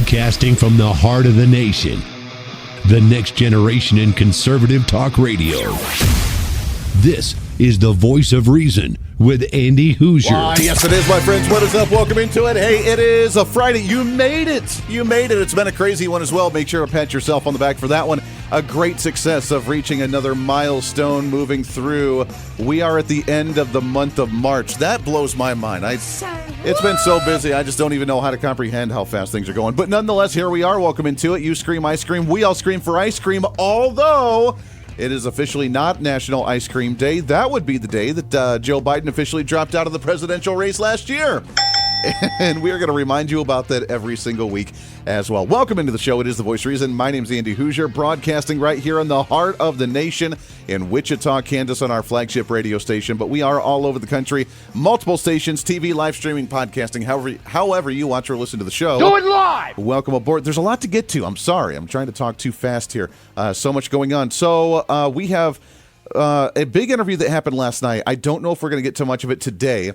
Broadcasting from the heart of the nation, the next generation in conservative talk radio. This is the Voice of Reason with Andy Hoosier. Yes, it is, my friends. What is up? Welcome into it. Hey, it is a Friday. You made it. You made it. It's been a crazy one as well. Make sure to pat yourself on the back for that one. A great success of reaching another milestone moving through. We are at the end of the month of March. That blows my mind. It's been so busy, I just don't even know how to comprehend how fast things are going. But nonetheless, here we are. Welcome into it. You scream, I scream. We all scream for ice cream, although it is officially not National Ice Cream Day. That would be the day that Joe Biden officially dropped out of the presidential race last year. And we're going to remind you about that every single week as well. Welcome into the show. It is The Voice of Reason. My name's Andy Hoosier, broadcasting right here in the heart of the nation in Wichita, Kansas, on our flagship radio station. But we are all over the country, multiple stations, TV, live streaming, podcasting, however you watch or listen to the show. Do it live! Welcome aboard. There's a lot to get to. I'm sorry. I'm trying to talk too fast here. So much going on. So we have a big interview that happened last night. I don't know if we're going to get to much of it today.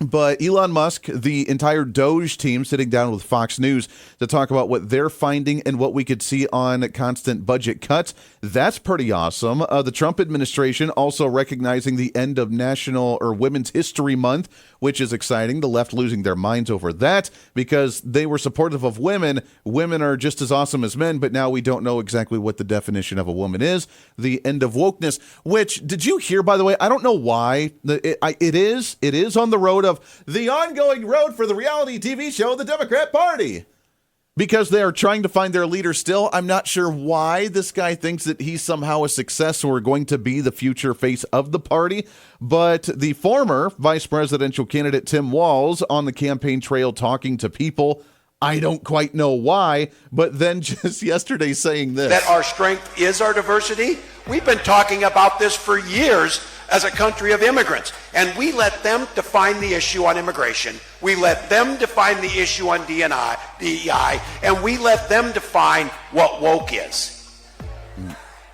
But Elon Musk, the entire Doge team, sitting down with Fox News to talk about what they're finding and what we could see on constant budget cuts. That's pretty awesome. The Trump administration also recognizing the end of National or Women's History Month, which is exciting. The left losing their minds over that because they were supportive of women. Women are just as awesome as men, but now we don't know exactly what the definition of a woman is. The end of wokeness, which, did you hear, by the way? I don't know why. It is on the road of the ongoing road for the reality TV show, the Democrat Party. Because they are trying to find their leader still. I'm not sure why this guy thinks that he's somehow a success or going to be the future face of the party. But the former vice presidential candidate, Tim Walz, on the campaign trail talking to people. I don't quite know why, but then just yesterday saying this. That our strength is our diversity. We've been talking about this for years as a country of immigrants, and we let them define the issue on immigration. We let them define the issue on DEI, and we let them define what woke is.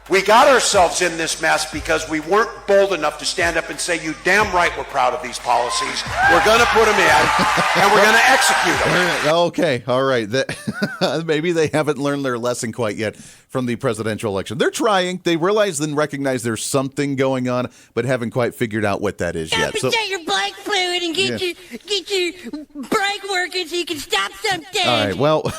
We got ourselves in this mess because we weren't bold enough to stand up and say, you damn right we're proud of these policies. We're going to put them in, and we're going to execute them. Okay, all right. Maybe they haven't learned their lesson quite yet from the presidential election. They're trying. They realize and recognize there's something going on, but haven't quite figured out what that is yet. So your bike fluid and get your brake working so you can stop something. All right, well,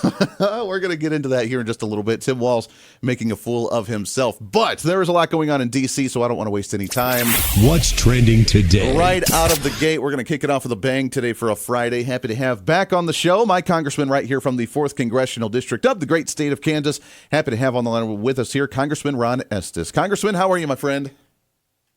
we're going to get into that here in just a little bit. Tim Walz making a fool of himself. But there is a lot going on in D.C., so I don't want to waste any time. What's trending today? Right out of the gate, we're going to kick it off with a bang today for a Friday. Happy to have back on the show my congressman right here from the 4th Congressional District of the great state of Kansas. Happy to have on the line with us here, Congressman Ron Estes. Congressman, how are you, my friend?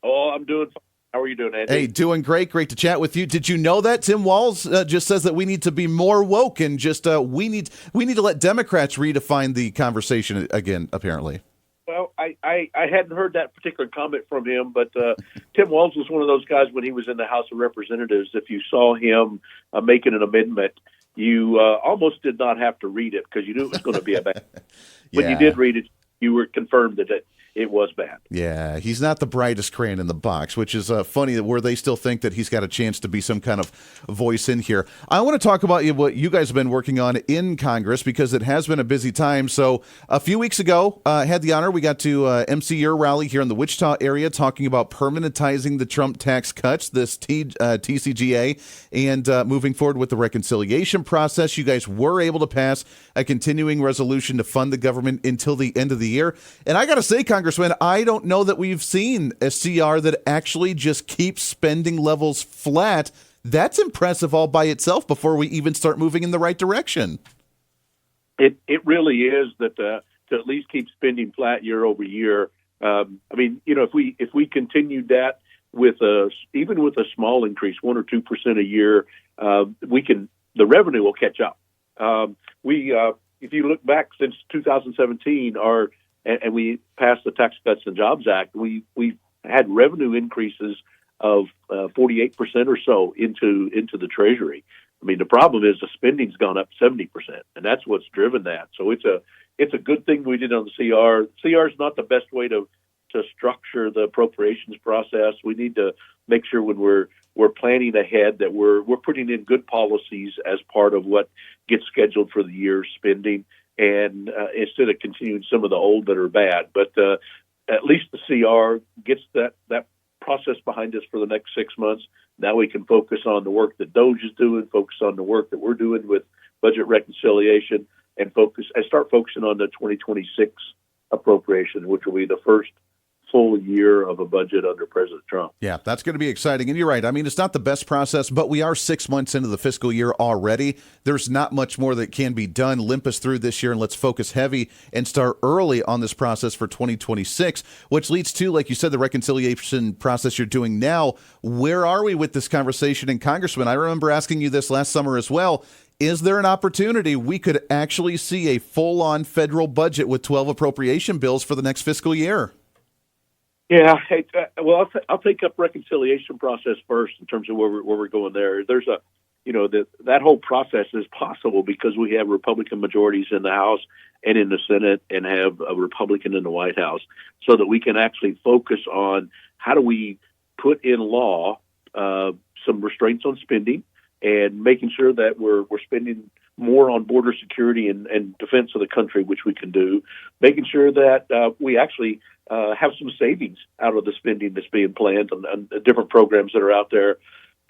Oh, I'm doing fine. How are you doing, Andy? Hey, doing great. Great to chat with you. Did you know that Tim Walz just says that we need to be more woke and just we need to let Democrats redefine the conversation again, apparently? Well, I hadn't heard that particular comment from him, but Tim Walz was one of those guys when he was in the House of Representatives. If you saw him making an amendment, you almost did not have to read it because you knew it was going to be a bad. When you did read it, you were confirmed that it was bad. Yeah, he's not the brightest crayon in the box, which is funny that where they still think that he's got a chance to be some kind of voice in here. I want to talk about what you guys have been working on in Congress because it has been a busy time. So a few weeks ago, had the honor, we got to MC your rally here in the Wichita area talking about permanentizing the Trump tax cuts, this TCGA, and moving forward with the reconciliation process. You guys were able to pass a continuing resolution to fund the government until the end of the year. And I got to say, Congressman, I don't know that we've seen a CR that actually just keeps spending levels flat. That's impressive all by itself before we even start moving in the right direction. It really is that to at least keep spending flat year over year. I mean, if we continued that with even with a small increase, 1 or 2% a year, the revenue will catch up. If you look back since 2017, and we passed the Tax Cuts and Jobs Act, we've had revenue increases of 48% or so into the Treasury. I mean, the problem is the spending's gone up 70%, and that's what's driven that. So it's a good thing we did on the CR. CR is not the best way to to structure the appropriations process. We need to make sure when we're planning ahead that we're putting in good policies as part of what gets scheduled for the year's spending, and instead of continuing some of the old that are bad. But at least the CR gets that process behind us for the next 6 months. Now we can focus on the work that DOJ is doing, focus on the work that we're doing with budget reconciliation, and start focusing on the 2026 appropriation, which will be the first full year of a budget under President Trump. Yeah, that's going to be exciting. And you're right. I mean, it's not the best process, but we are 6 months into the fiscal year already. There's not much more that can be done. Limp us through this year, and let's focus heavy and start early on this process for 2026, which leads to, like you said, the reconciliation process you're doing now. Where are we with this conversation? And Congressman, I remember asking you this last summer as well. Is there an opportunity we could actually see a full-on federal budget with 12 appropriation bills for the next fiscal year? Yeah, well, I'll take up reconciliation process first in terms of where we're going there. There's that whole process is possible because we have Republican majorities in the House and in the Senate, and have a Republican in the White House, so that we can actually focus on how do we put in law some restraints on spending, and making sure that we're spending more on border security and defense of the country, which we can do, making sure that we actually have some savings out of the spending that's being planned on different programs that are out there.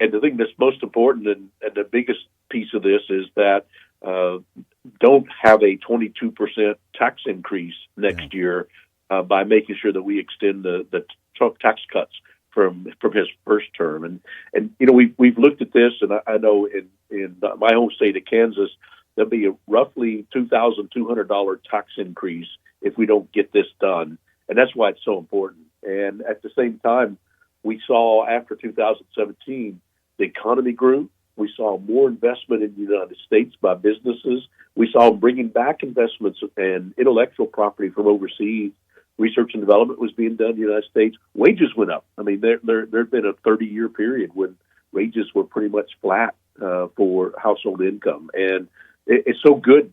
And the thing that's most important and the biggest piece of this is that don't have a 22% tax increase next year by making sure that we extend the Trump tax cuts from his first term. And we've looked at this, and I know in my home state of Kansas, there'll be a roughly $2,200 tax increase if we don't get this done. And that's why it's so important. And at the same time, we saw after 2017, the economy grew. We saw more investment in the United States by businesses. We saw bringing back investments and intellectual property from overseas. Research and development was being done in the United States. Wages went up. I mean, there'd been a 30-year period when wages were pretty much flat for household income. And it's so good,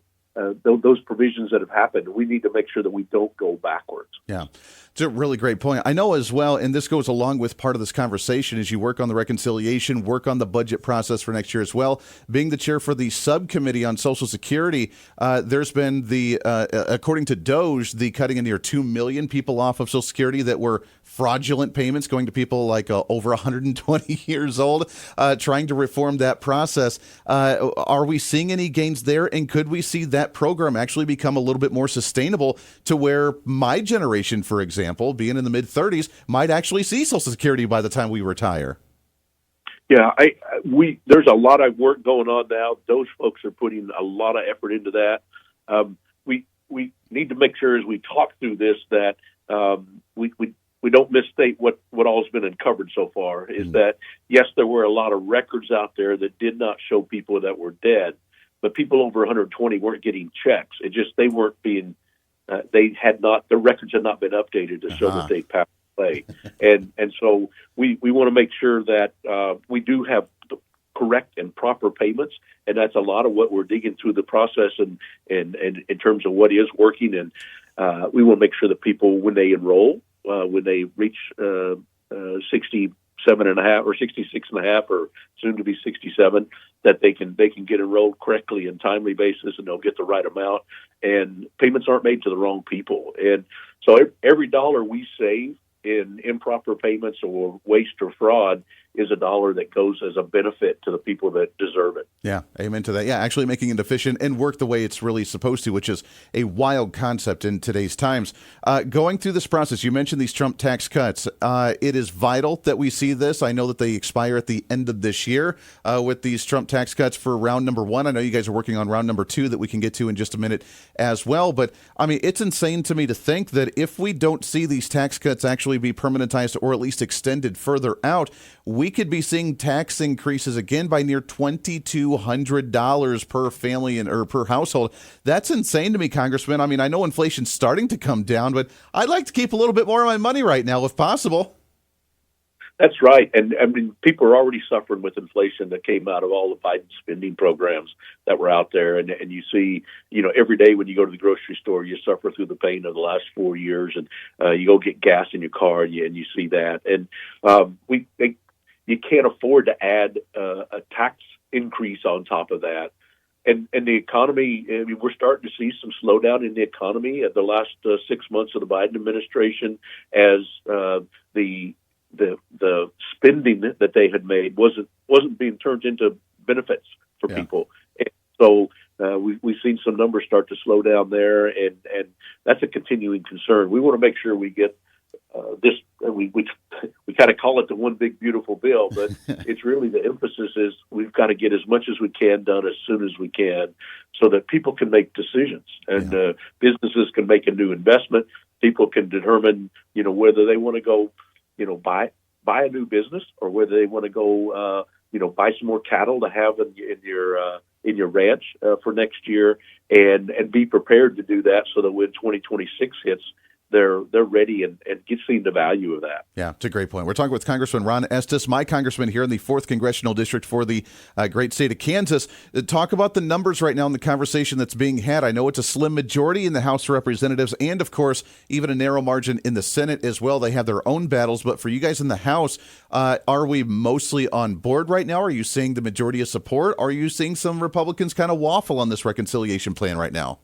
those provisions that have happened. We need to make sure that we don't go backwards. Yeah, it's a really great point. I know as well, and this goes along with part of this conversation, as you work on the reconciliation, work on the budget process for next year as well. Being the chair for the subcommittee on Social Security, there's been according to DOJ, the cutting of near 2 million people off of Social Security that were fraudulent payments going to people like over 120 years old, trying to reform that process. Are we seeing any gains there? And could we see that program actually become a little bit more sustainable to where my generation, for example, being in the mid-30s, might actually see Social Security by the time we retire? Yeah, there's a lot of work going on now. Those folks are putting a lot of effort into that. We need to make sure as we talk through this that we don't misstate what all has been uncovered so far. Is that, yes, there were a lot of records out there that did not show people that were dead, but people over 120 weren't getting checks. It just, they weren't being, the records had not been updated to show that they passed away. And so we want to make sure that we do have the correct and proper payments, and that's a lot of what we're digging through the process and in terms of what is working. And we want to make sure that people, when they enroll, when they reach 67 and a half or 66 and a half or soon to be 67, that they can get enrolled correctly and timely basis, and they'll get the right amount, and payments aren't made to the wrong people. And so every dollar we save in improper payments or waste or fraud is a dollar that goes as a benefit to the people that deserve it. Yeah, amen to that. Yeah, actually making it efficient and work the way it's really supposed to, which is a wild concept in today's times. Going through this process, you mentioned these Trump tax cuts. It is vital that we see this. I know that they expire at the end of this year with these Trump tax cuts for round number 1. I know you guys are working on round number 2 that we can get to in just a minute as well. But, I mean, it's insane to me to think that if we don't see these tax cuts actually be permanentized or at least extended further out, we could be seeing tax increases again by near $2,200 per family or per household. That's insane to me, Congressman. I mean, I know inflation's starting to come down, but I'd like to keep a little bit more of my money right now if possible. That's right. And I mean, people are already suffering with inflation that came out of all the Biden spending programs that were out there. And you see, every day when you go to the grocery store, you suffer through the pain of the last 4 years. And you go get gas in your car and you see that. And you can't afford to add a tax increase on top of that. And the economy, I mean, we're starting to see some slowdown in the economy at the last 6 months of the Biden administration as the spending that they had made wasn't being turned into benefits for people. And so we've seen some numbers start to slow down there, and that's a continuing concern. We want to make sure we get this. We kind of call it the one big beautiful bill, but it's really the emphasis is we've got to get as much as we can done as soon as we can, so that people can make decisions and businesses can make a new investment. People can determine, whether they want to go, buy a new business, or whether they want to go, buy some more cattle to have in your ranch for next year, and be prepared to do that, so that when 2026 hits, they're ready and get seeing the value of that. Yeah, it's a great point. We're talking with Congressman Ron Estes, my congressman here in the 4th Congressional District for the great state of Kansas. Talk about the numbers right now in the conversation that's being had. I know it's a slim majority in the House of Representatives and, of course, even a narrow margin in the Senate as well. They have their own battles. But for you guys in the House, are we mostly on board right now? Are you seeing the majority of support? Are you seeing some Republicans kind of waffle on this reconciliation plan right now?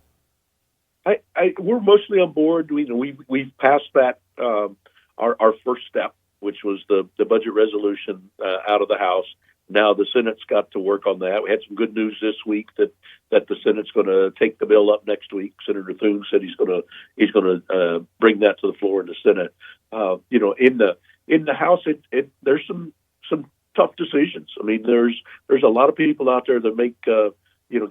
We're mostly on board. We've passed that our first step, which was the budget resolution out of the House. Now the Senate's got to work on that. We had some good news this week that the Senate's going to take the bill up next week. Senator Thune said he's going to bring that to the floor in the Senate. In the House, there's some tough decisions. I mean, there's a lot of people out there that make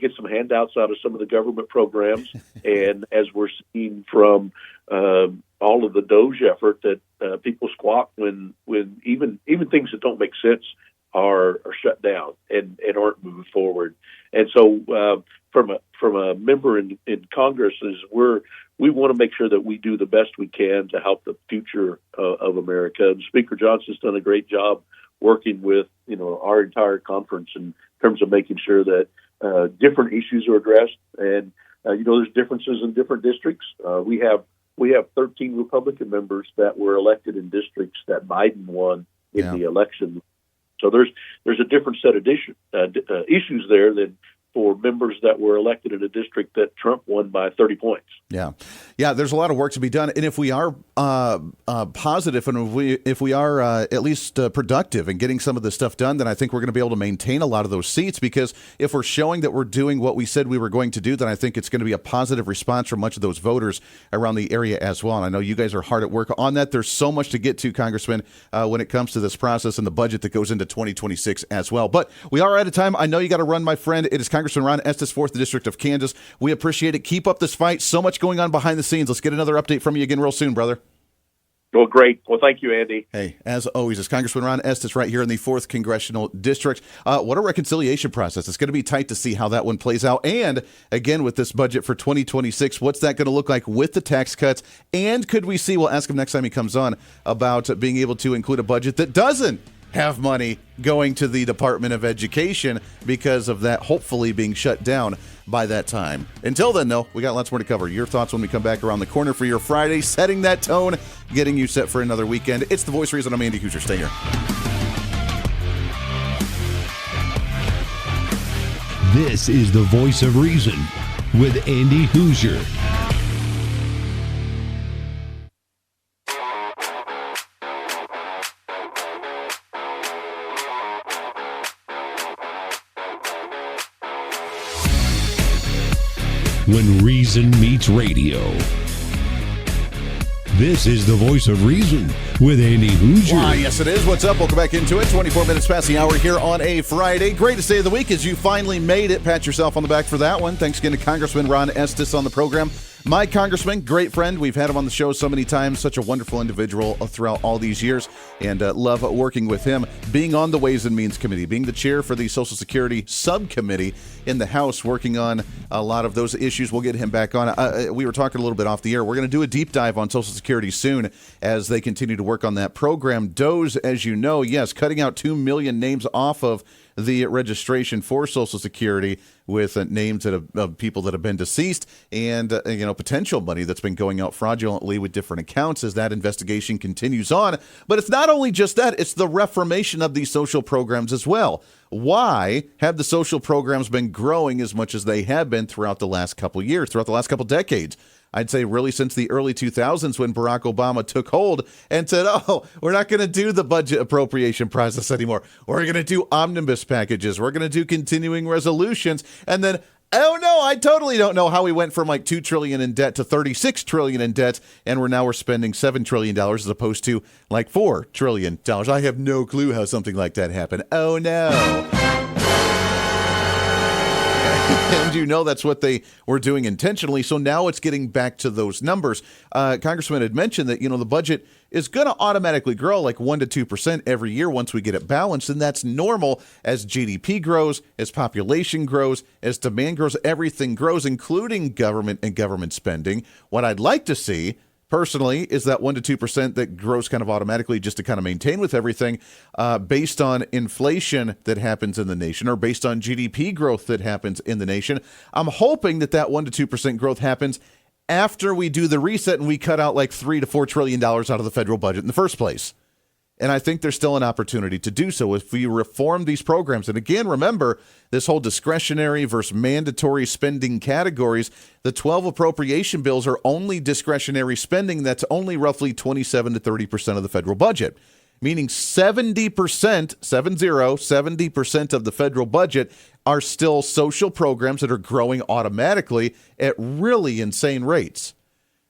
get some handouts out of some of the government programs. And as we're seeing from all of the DOGE effort, that people squawk when even things that don't make sense are shut down and aren't moving forward. And so from a member in Congress, we want to make sure that we do the best we can to help the future of America. And Speaker Johnson's done a great job working with our entire conference in terms of making sure that different issues are addressed, and there's differences in different districts. We have 13 Republican members that were elected in districts that Biden won in the election. So there's a different set of issues there than for members that were elected in a district that Trump won by 30 points. Yeah, there's a lot of work to be done. And if we are positive and if we are at least productive in getting some of this stuff done, then I think we're going to be able to maintain a lot of those seats, because if we're showing that we're doing what we said we were going to do, then I think it's going to be a positive response from much of those voters around the area as well. And I know you guys are hard at work on that. There's so much to get to, Congressman, when it comes to this process and the budget that goes into 2026 as well. But we are out of time. I know you got to run, my friend. It is Congressman Ron Estes, 4th District of Kansas. We appreciate it. Keep up this fight. So much going on behind the scenes. Let's get another update from you again real soon, brother. Well, great. Well, thank you, Andy. Hey, as always, it's Congressman Ron Estes right here in the 4th Congressional District. What a reconciliation process. It's going to be tight to see how that one plays out. And again, with this budget for 2026, what's that going to look like with the tax cuts? And could we see, we'll ask him next time he comes on, about being able to include a budget that doesn't have money going to the Department of Education because of that hopefully being shut down by that time. Until then, though, we got lots more to cover. Your thoughts when we come back around the corner for your Friday, setting that tone, getting you set for another weekend. It's The Voice of Reason. I'm Andy Hoosier. Stay here. This is The Voice of Reason with Andy Hoosier. When reason meets radio. This is The Voice of Reason with Andy Hoosier. Why, yes, it is. What's up? Welcome back into it. 24 minutes past the hour here on a Friday. Greatest day of the week as you finally made it. Pat yourself on the back for that one. Thanks again to Congressman Ron Estes on the program. My congressman, great friend. We've had him on the show so many times. Such a wonderful individual throughout all these years, and love working with him. Being on the Ways and Means Committee, being the chair for the Social Security Subcommittee in the House, working on a lot of those issues. We'll get him back on. We were talking a little bit off the air. We're going to do a deep dive on Social Security soon as they continue to work on that program. DOE's, as you know, yes, cutting out 2 million names off of the registration for Social Security with names of people that have been deceased and potential money that's been going out fraudulently with different accounts as that investigation continues on. But it's not only just that, it's the reformation of these social programs as well. Why have the social programs been growing as much as they have been throughout the last couple years, throughout the last couple decades? I'd say really since the early 2000s when Barack Obama took hold and said, we're not going to do the budget appropriation process anymore. We're going to do omnibus packages. We're going to do continuing resolutions. And then, oh no, I totally don't know how we went from like $2 trillion in debt to $36 trillion in debt. And we're spending $7 trillion as opposed to like $4 trillion. I have no clue how something like that happened. Oh no. And that's what they were doing intentionally. So now it's getting back to those numbers. Congressman had mentioned that, the budget is going to automatically grow like 1% to 2% every year once we get it balanced. And that's normal as GDP grows, as population grows, as demand grows, everything grows, including government and government spending. What I'd like to see personally is that 1% to 2% that grows kind of automatically just to kind of maintain with everything based on inflation that happens in the nation or based on GDP growth that happens in the nation. I'm hoping that 1% to 2% growth happens after we do the reset and we cut out like $3 to $4 trillion out of the federal budget in the first place. And I think there's still an opportunity to do so if we reform these programs. And again, remember, this whole discretionary versus mandatory spending categories, the 12 appropriation bills are only discretionary spending. That's only roughly 27 to 30% of the federal budget, meaning 70% of the federal budget are still social programs that are growing automatically at really insane rates.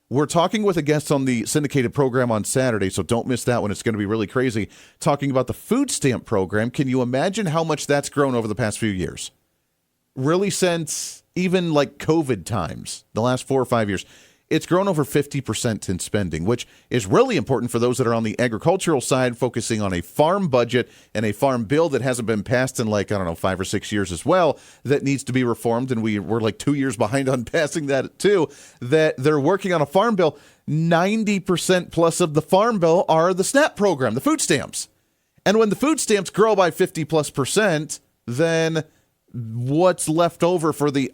We're talking with a guest on the syndicated program on Saturday, so don't miss that one. It's going to be really crazy. Talking about the food stamp program. Can you imagine how much that's grown over the past few years? Really since even like COVID times, the last 4 or 5 years. It's grown over 50% in spending, which is really important for those that are on the agricultural side, focusing on a farm budget and a farm bill that hasn't been passed in 5 or 6 years as well, that needs to be reformed. And we're like 2 years behind on passing that too, that they're working on a farm bill. 90% plus of the farm bill are the SNAP program, the food stamps. And when the food stamps grow by 50+%, then what's left over for the,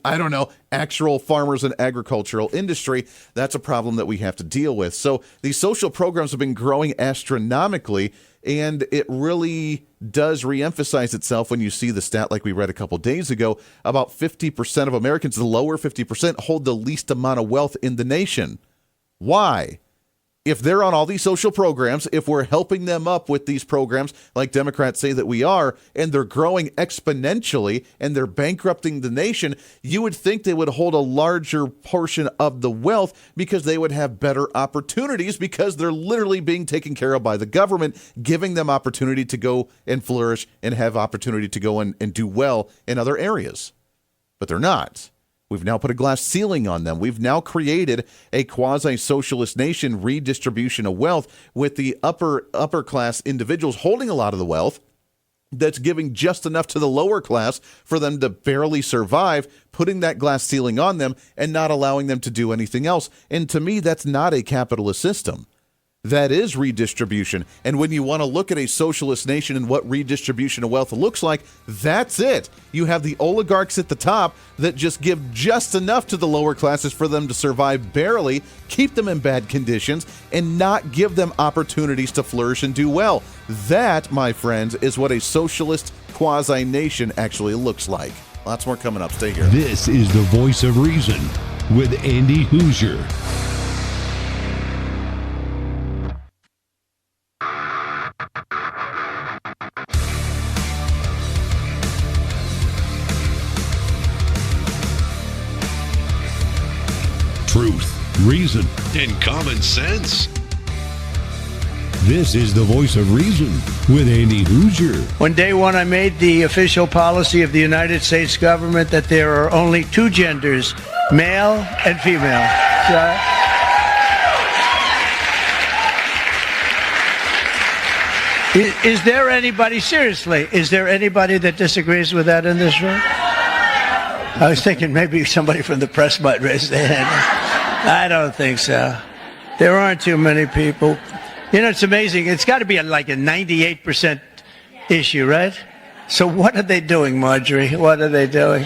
actual farmers and agricultural industry? That's a problem that we have to deal with. So these social programs have been growing astronomically, and it really does reemphasize itself when you see the stat like we read a couple days ago. About 50% of Americans, the lower 50%, hold the least amount of wealth in the nation. Why? If they're on all these social programs, if we're helping them up with these programs like Democrats say that we are, and they're growing exponentially and they're bankrupting the nation, you would think they would hold a larger portion of the wealth because they would have better opportunities because they're literally being taken care of by the government, giving them opportunity to go and flourish and have opportunity to go and do well in other areas. But they're not. We've now put a glass ceiling on them. We've now created a quasi-socialist nation redistribution of wealth with the upper class individuals holding a lot of the wealth that's giving just enough to the lower class for them to barely survive, putting that glass ceiling on them and not allowing them to do anything else. And to me, that's not a capitalist system. That is redistribution. And when you want to look at a socialist nation and what redistribution of wealth looks like, that's it. You have the oligarchs at the top that just give just enough to the lower classes for them to survive barely, keep them in bad conditions, and not give them opportunities to flourish and do well. That, my friends, is what a socialist quasi-nation actually looks like. Lots more coming up. Stay here. This is the Voice of Reason with Andy Hoosier. Truth, reason, and common sense. This is the Voice of Reason with Andy Hoosier. On day one, I made the official policy of the United States government that there are only two genders, male and female. Is there anybody, seriously, is there anybody that disagrees with that in this room? I was thinking maybe somebody from the press might raise their hand. I don't think so. There aren't too many people. You know, it's amazing. It's got to be like a 98% issue, right? So what are they doing, Marjorie? What are they doing?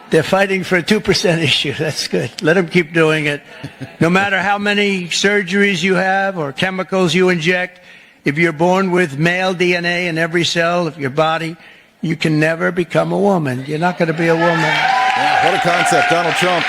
They're fighting for a 2% issue. That's good. Let them keep doing it. No matter how many surgeries you have or chemicals you inject, if you're born with male DNA in every cell of your body, you can never become a woman. You're not going to be a woman. Yeah, what a concept. Donald Trump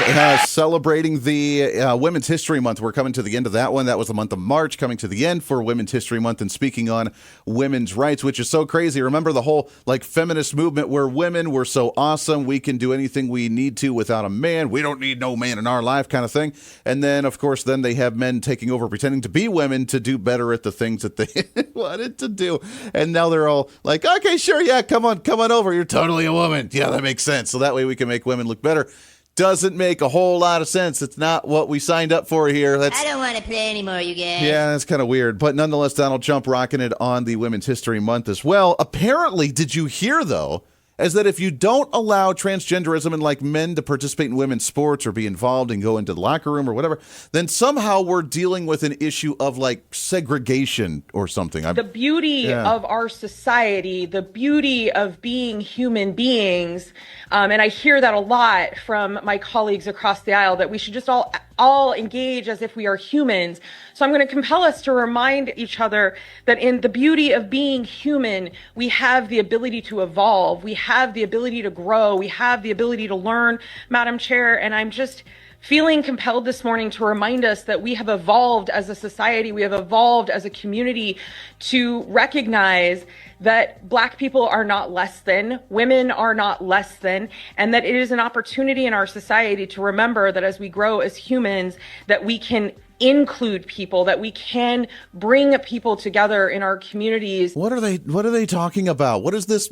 celebrating the Women's History Month. We're coming to the end of that one. That was the month of March, coming to the end for Women's History Month and speaking on women's rights, which is so crazy. Remember the whole feminist movement where women were so awesome. We can do anything we need to without a man. We don't need no man in our life kind of thing. And then, of course, then they have men taking over, pretending to be women to do better at the things that they wanted to do. And now they're all like, okay, sure, yeah, come on over. You're totally a woman. Yeah, that makes sense. So that way we can make women look better. Doesn't make a whole lot of sense. It's not what we signed up for here. I don't want to play anymore, you guys. Yeah, that's kind of weird. But nonetheless, Donald Trump rocking it on the Women's History Month as well. Apparently, did you hear, though, is that if you don't allow transgenderism and men to participate in women's sports or be involved and go into the locker room or whatever, then somehow we're dealing with an issue of segregation or something. The beauty of our society, the beauty of being human beings, and I hear that a lot from my colleagues across the aisle, that we should just all engage as if we are humans. So I'm going to compel us to remind each other that in the beauty of being human, we have the ability to evolve. We have the ability to grow. We have the ability to learn, Madam Chair. And I'm just feeling compelled this morning to remind us that we have evolved as a society. We have evolved as a community to recognize that Black people are not less than, women are not less than, and that it is an opportunity in our society to remember that as we grow as humans, that we can include people, that we can bring people together in our communities. What are they talking about? What is this?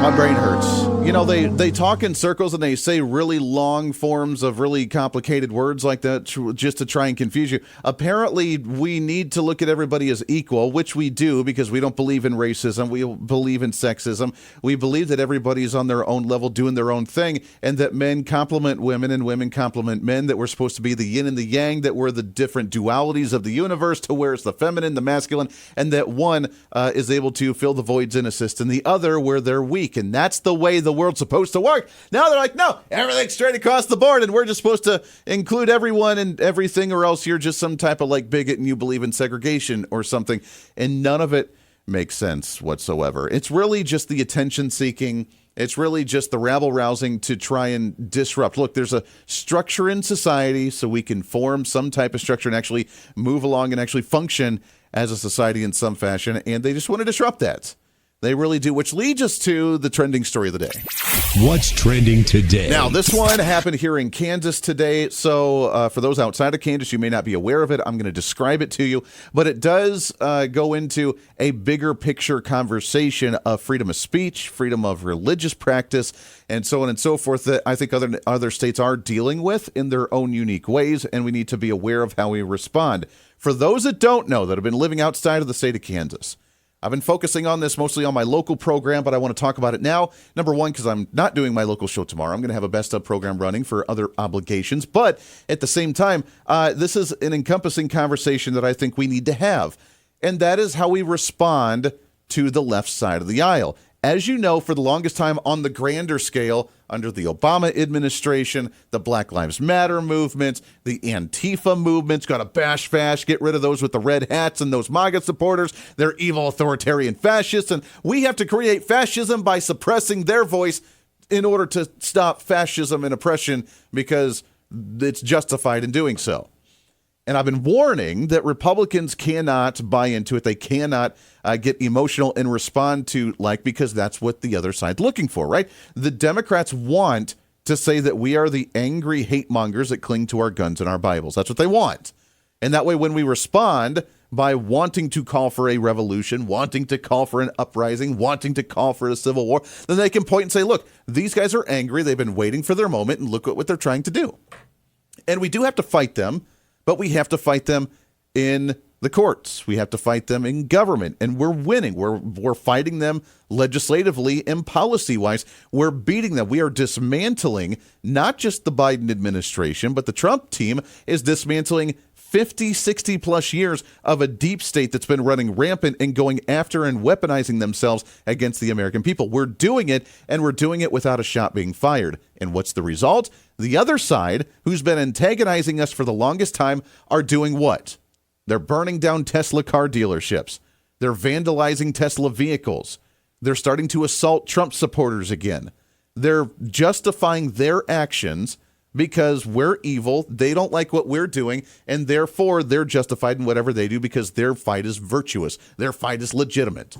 My brain hurts. You know, they talk in circles and they say really long forms of really complicated words like that just to try and confuse you. Apparently, we need to look at everybody as equal, which we do because we don't believe in racism. We believe in sexism. We believe that everybody's on their own level doing their own thing, and that men complement women and women complement men, that we're supposed to be the yin and the yang, that we're the different dualities of the universe to where it's the feminine, the masculine, and that one is able to fill the voids and assist in the other where they're weak. And that's the way the world's supposed to work. Now they're like, no, everything's straight across the board, and we're just supposed to include everyone and everything, or else you're just some type of bigot and you believe in segregation or something. And none of it makes sense whatsoever. It's really just the attention seeking. It's really just the rabble rousing to try and disrupt. Look, there's a structure in society so we can form some type of structure and actually move along and actually function as a society in some fashion. And they just want to disrupt that. They really do, which leads us to the trending story of the day. What's trending today? Now, this one happened here in Kansas today. So for those outside of Kansas, you may not be aware of it. I'm going to describe it to you. But it does go into a bigger picture conversation of freedom of speech, freedom of religious practice, and so on and so forth that I think other states are dealing with in their own unique ways. And we need to be aware of how we respond. For those that don't know, that have been living outside of the state of Kansas, I've been focusing on this mostly on my local program, but I want to talk about it now. Number one, because I'm not doing my local show tomorrow. I'm going to have a best of program running for other obligations. But at the same time, this is an encompassing conversation that I think we need to have. And that is how we respond to the left side of the aisle. As you know, for the longest time on the grander scale, under the Obama administration, the Black Lives Matter movement, the Antifa movements, got to bash fash, get rid of those with the red hats and those MAGA supporters. They're evil authoritarian fascists, and we have to create fascism by suppressing their voice in order to stop fascism and oppression because it's justified in doing so. And I've been warning that Republicans cannot buy into it. They cannot get emotional and respond to because that's what the other side's looking for, right? The Democrats want to say that we are the angry hate mongers that cling to our guns and our Bibles. That's what they want. And that way, when we respond by wanting to call for a revolution, wanting to call for an uprising, wanting to call for a civil war, then they can point and say, look, these guys are angry. They've been waiting for their moment, and look at what they're trying to do. And we do have to fight them, but we have to fight them in the courts. We have to fight them in government, and we're winning. We're fighting them legislatively and policy-wise. We're beating them. We are dismantling not just the Biden administration, but the Trump team is dismantling 50, 60 plus years of a deep state that's been running rampant and going after and weaponizing themselves against the American people. We're doing it, and we're doing it without a shot being fired. And what's the result? The other side, who's been antagonizing us for the longest time, are doing what? They're burning down Tesla car dealerships. They're vandalizing Tesla vehicles. They're starting to assault Trump supporters again. They're justifying their actions because we're evil, they don't like what we're doing, and therefore they're justified in whatever they do because their fight is virtuous. Their fight is legitimate.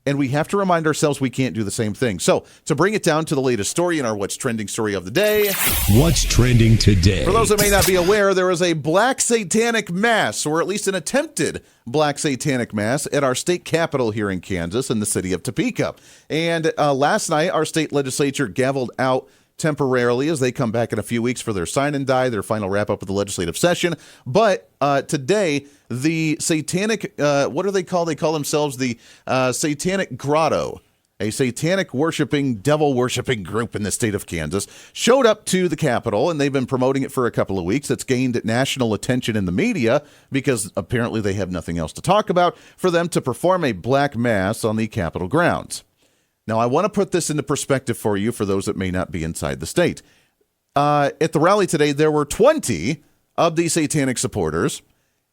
And we have to remind ourselves we can't do the same thing. So, to bring it down to the latest story in our What's Trending story of the day. What's trending today? For those that may not be aware, there was a black satanic mass, or at least an attempted black satanic mass, at our state capitol here in Kansas in the city of Topeka. And last night, our state legislature gavelled out temporarily as they come back in a few weeks for their sign and die, their final wrap up of the legislative session. But today, the satanic, what do they call? They call themselves the Satanic Grotto, a satanic worshiping, devil worshiping group in the state of Kansas, showed up to the Capitol, and they've been promoting it for a couple of weeks. It's gained national attention in the media because apparently they have nothing else to talk about for them to perform a black mass on the Capitol grounds. Now, I want to put this into perspective for you for those that may not be inside the state. At the rally today, there were 20 of the satanic supporters,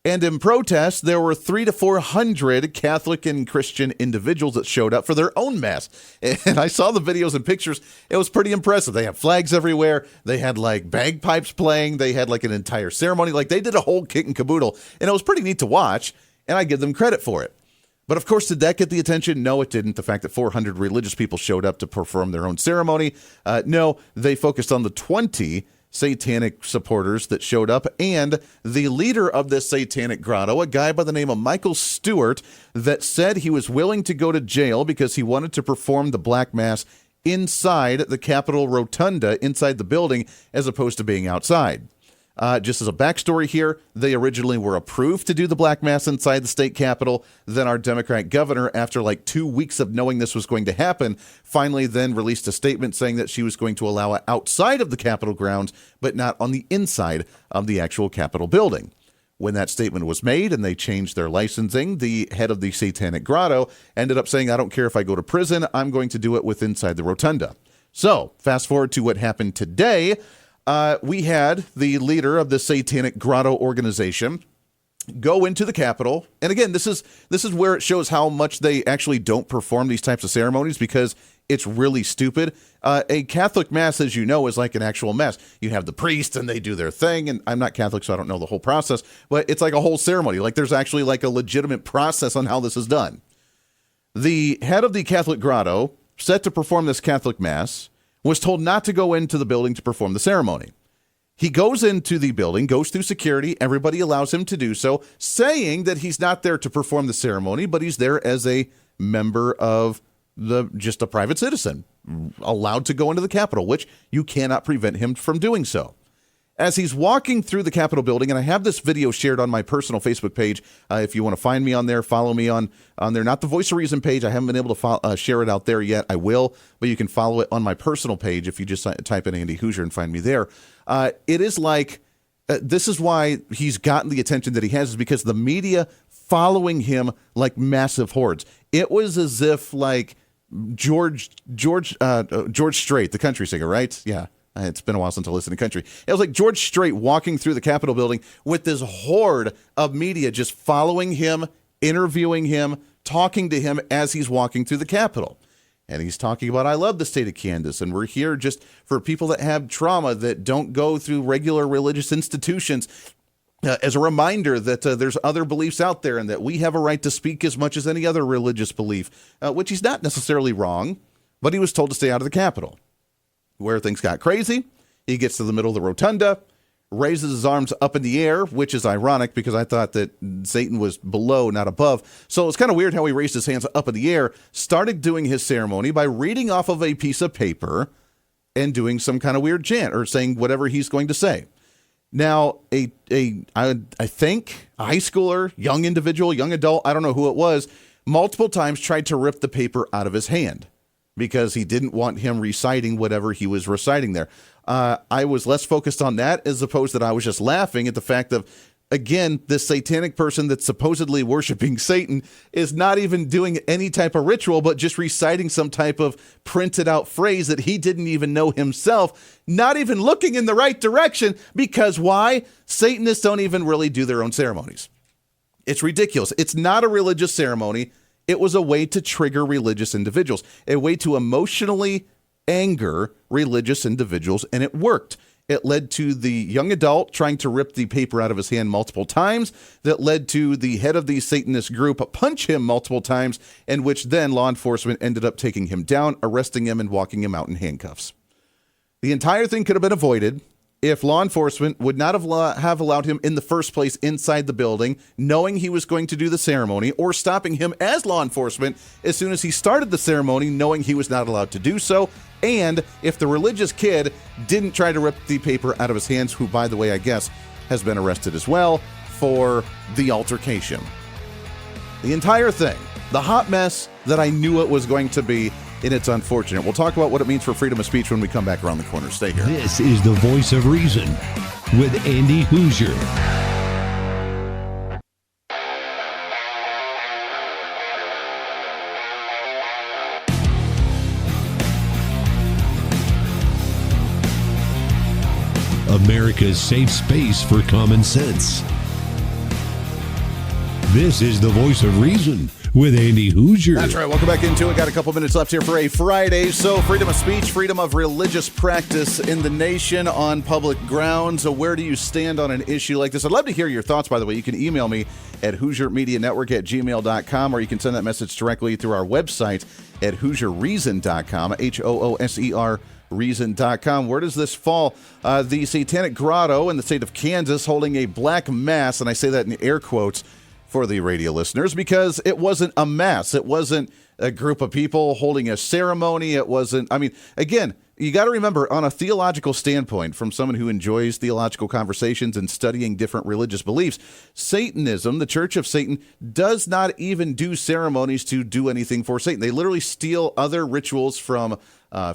and in protest, there were 300 to 400 Catholic and Christian individuals that showed up for their own mass. And I saw the videos and pictures. It was pretty impressive. They had flags everywhere. They had like bagpipes playing. They had like an entire ceremony. Like they did a whole kit and caboodle, and it was pretty neat to watch, and I give them credit for it. But of course, did that get the attention? No, it didn't. The fact that 400 religious people showed up to perform their own ceremony. No, they focused on the 20 satanic supporters that showed up and the leader of this satanic grotto, a guy by the name of Michael Stewart, that said he was willing to go to jail because he wanted to perform the black mass inside the Capitol Rotunda, inside the building, as opposed to being outside. Just as a backstory here, they originally were approved to do the black mass inside the state capitol. Then our Democrat governor, after like 2 weeks of knowing this was going to happen, finally then released a statement saying that she was going to allow it outside of the Capitol grounds, but not on the inside of the actual Capitol building. When that statement was made and they changed their licensing, the head of the Satanic Grotto ended up saying, I don't care if I go to prison, I'm going to do it with inside the rotunda. So fast forward to what happened today. We had the leader of the Satanic Grotto organization go into the Capitol. And again, this is where it shows how much they actually don't perform these types of ceremonies because it's really stupid. A Catholic mass, as you know, is like an actual mass. You have the priest and they do their thing. And I'm not Catholic, so I don't know the whole process. But it's like a whole ceremony. Like there's actually like a legitimate process on how this is done. The head of the Catholic Grotto, set to perform this Catholic mass, was told not to go into the building to perform the ceremony. He goes into the building, goes through security, everybody allows him to do so, saying that he's not there to perform the ceremony, but he's there as a member of just a private citizen, allowed to go into the Capitol, which you cannot prevent him from doing so. As he's walking through the Capitol building, and I have this video shared on my personal Facebook page. If you want to find me on there, follow me on there. Not the Voice of Reason page. I haven't been able to share it out there yet. I will, but you can follow it on my personal page if you just type in Andy Hoosier and find me there. It is like, this is why he's gotten the attention that he has, is because the media following him like massive hordes. It was as if like George Strait, the country singer, right? Yeah. It's been a while since I listened to country. It was like George Strait walking through the Capitol building with this horde of media just following him, interviewing him, talking to him as he's walking through the Capitol. And he's talking about, I love the state of Kansas, and we're here just for people that have trauma, that don't go through regular religious institutions, as a reminder that there's other beliefs out there and that we have a right to speak as much as any other religious belief, which he's not necessarily wrong, but he was told to stay out of the Capitol. Where things got crazy, he gets to the middle of the rotunda, raises his arms up in the air, which is ironic because I thought that Satan was below, not above. So it's kind of weird how he raised his hands up in the air, started doing his ceremony by reading off of a piece of paper and doing some kind of weird chant or saying whatever he's going to say. Now, I think a high schooler, young individual, young adult, I don't know who it was, multiple times tried to rip the paper out of his hand because he didn't want him reciting whatever he was reciting there. I was less focused on that as opposed that I was just laughing at the fact of, again, this satanic person that's supposedly worshiping Satan is not even doing any type of ritual, but just reciting some type of printed out phrase that he didn't even know himself, not even looking in the right direction. Because why? Satanists don't even really do their own ceremonies. It's ridiculous. It's not a religious ceremony. It was a way to trigger religious individuals, a way to emotionally anger religious individuals, and it worked. It led to the young adult trying to rip the paper out of his hand multiple times. That led to the head of the Satanist group punch him multiple times, in which then law enforcement ended up taking him down, arresting him, and walking him out in handcuffs. The entire thing could have been avoided if law enforcement would not have allowed him in the first place inside the building, knowing he was going to do the ceremony, or stopping him as law enforcement as soon as he started the ceremony, knowing he was not allowed to do so, and if the religious kid didn't try to rip the paper out of his hands, who, by the way, I guess, has been arrested as well for the altercation. The entire thing, the hot mess that I knew it was going to be, and it's unfortunate. We'll talk about what it means for freedom of speech when we come back around the corner. Stay here. This is the Voice of Reason with Andy Hoosier. America's safe space for common sense. This is the Voice of Reason with Andy Hoosier. That's right. Welcome back into it. Got a couple minutes left here for a Friday. So freedom of speech, freedom of religious practice in the nation on public grounds. So where do you stand on an issue like this? I'd love to hear your thoughts, by the way. You can email me at HoosierMediaNetwork@gmail.com, or you can send that message directly through our website at HoosierReason.com, HOOSER Reason.com. Where does this fall? The Satanic Grotto in the state of Kansas holding a black mass, and I say that in air quotes for the radio listeners, because it wasn't a mass. It wasn't a group of people holding a ceremony. It wasn't, again, you got to remember, on a theological standpoint, from someone who enjoys theological conversations and studying different religious beliefs, Satanism, the Church of Satan, does not even do ceremonies to do anything for Satan. They literally steal other rituals from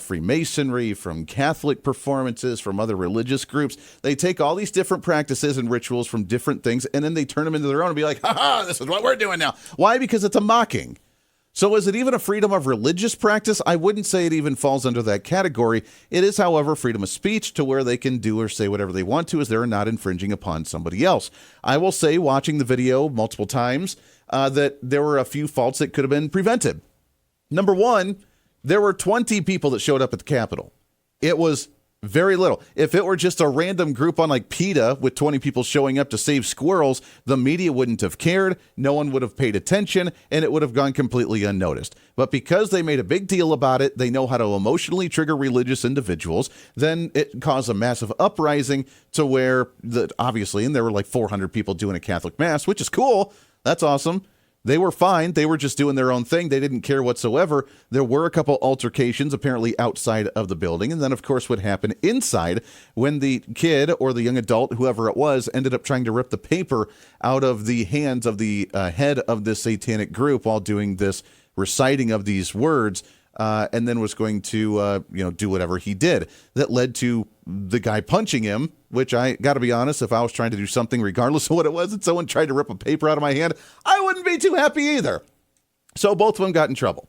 Freemasonry, from Catholic performances, from other religious groups. They take all these different practices and rituals from different things, and then they turn them into their own and be like, ha, this is what we're doing now. Why? Because it's a mocking. So is it even a freedom of religious practice? I wouldn't say it even falls under that category. It is, however, freedom of speech, to where they can do or say whatever they want to, as they're not infringing upon somebody else. I will say, watching the video multiple times, that there were a few faults that could have been prevented. Number one, there were 20 people that showed up at the Capitol. It was very little. If it were just a random group on like PETA with 20 people showing up to save squirrels, the media wouldn't have cared, no one would have paid attention, and it would have gone completely unnoticed. But because they made a big deal about it, they know how to emotionally trigger religious individuals, then it caused a massive uprising to where, obviously, and there were like 400 people doing a Catholic Mass, which is cool. That's awesome. They were fine. They were just doing their own thing. They didn't care whatsoever. There were a couple altercations apparently outside of the building. And then, of course, what happened inside when the kid or the young adult, whoever it was, ended up trying to rip the paper out of the hands of the head of this satanic group while doing this reciting of these words, and then was going to do whatever he did. That led to the guy punching him, which I got to be honest, if I was trying to do something, regardless of what it was, and someone tried to rip a paper out of my hand, I wouldn't be too happy either. So both of them got in trouble.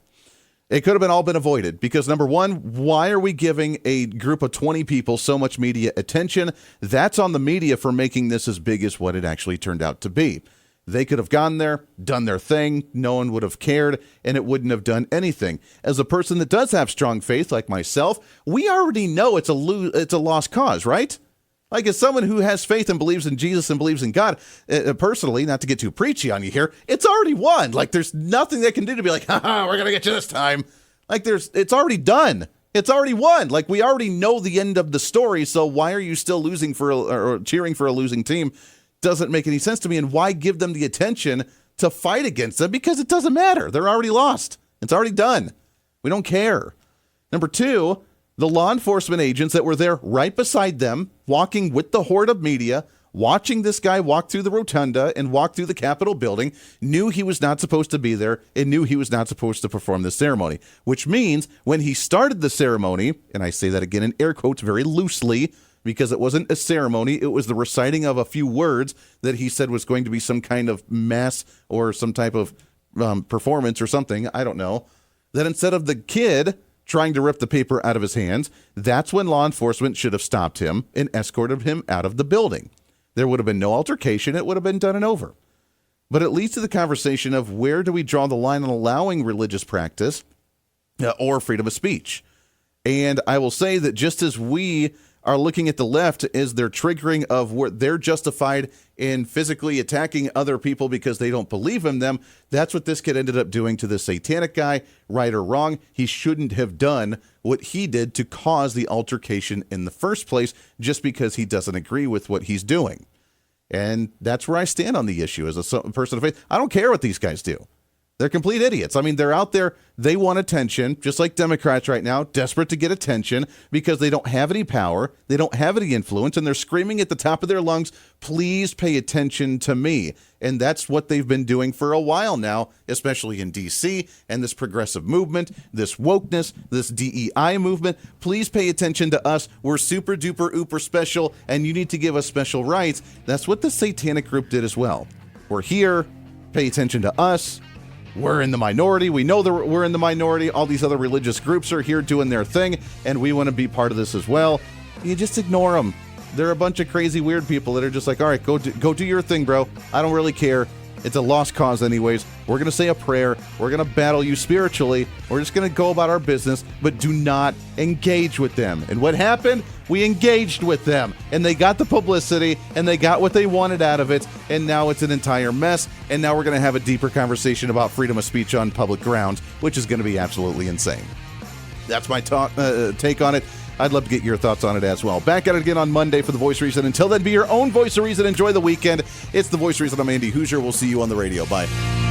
It could have all been avoided because, number one, why are we giving a group of 20 people so much media attention? That's on the media for making this as big as what it actually turned out to be. They could have gone there, done their thing, no one would have cared, and it wouldn't have done anything. As a person that does have strong faith, like myself, we already know it's a lost cause, right? Like, as someone who has faith and believes in Jesus and believes in God, personally, not to get too preachy on you here, it's already won. Like, there's nothing they can do to be like, haha, we're going to get you this time. Like, it's already done. It's already won. Like, we already know the end of the story, so why are you still losing or cheering for a losing team? Doesn't make any sense to me. And why give them the attention to fight against them? Because it doesn't matter. They're already lost. It's already done. We don't care. Number two, the law enforcement agents that were there right beside them, walking with the horde of media, watching this guy walk through the rotunda and walk through the Capitol building, knew he was not supposed to be there and knew he was not supposed to perform the ceremony, which means when he started the ceremony, and I say that again in air quotes very loosely because it wasn't a ceremony, it was the reciting of a few words that he said was going to be some kind of mass or some type of performance or something, I don't know, that instead of the kid trying to rip the paper out of his hands, that's when law enforcement should have stopped him and escorted him out of the building. There would have been no altercation. It would have been done and over. But it leads to the conversation of where do we draw the line on allowing religious practice or freedom of speech? And I will say that just as we are looking at the left as they're triggering of where they're justified in physically attacking other people because they don't believe in them, that's what this kid ended up doing to the Satanic guy, right or wrong. He shouldn't have done what he did to cause the altercation in the first place just because he doesn't agree with what he's doing. And that's where I stand on the issue as a person of faith. I don't care what these guys do. They're complete idiots. I mean, they're out there. They want attention, just like Democrats right now, desperate to get attention because they don't have any power. They don't have any influence, and they're screaming at the top of their lungs, please pay attention to me. And that's what they've been doing for a while now, especially in D.C. and this progressive movement, this wokeness, this DEI movement. Please pay attention to us. We're super duper uber special, and you need to give us special rights. That's what the Satanic group did as well. We're here. Pay attention to us. We're in the minority. We know that we're in the minority. All these other religious groups are here doing their thing, and we want to be part of this as well. You just ignore them. They're a bunch of crazy, weird people that are just like, all right, go do your thing, bro. I don't really care. It's a lost cause anyways. We're going to say a prayer. We're going to battle you spiritually. We're just going to go about our business, but do not engage with them. And what happened? We engaged with them, and they got the publicity, and they got what they wanted out of it, and now it's an entire mess, and now we're going to have a deeper conversation about freedom of speech on public grounds, which is going to be absolutely insane. That's my take on it. I'd love to get your thoughts on it as well. Back at it again on Monday for The Voice of Reason. Until then, be your own voice of reason. Enjoy the weekend. It's The Voice of Reason. I'm Andy Hoosier. We'll see you on the radio. Bye.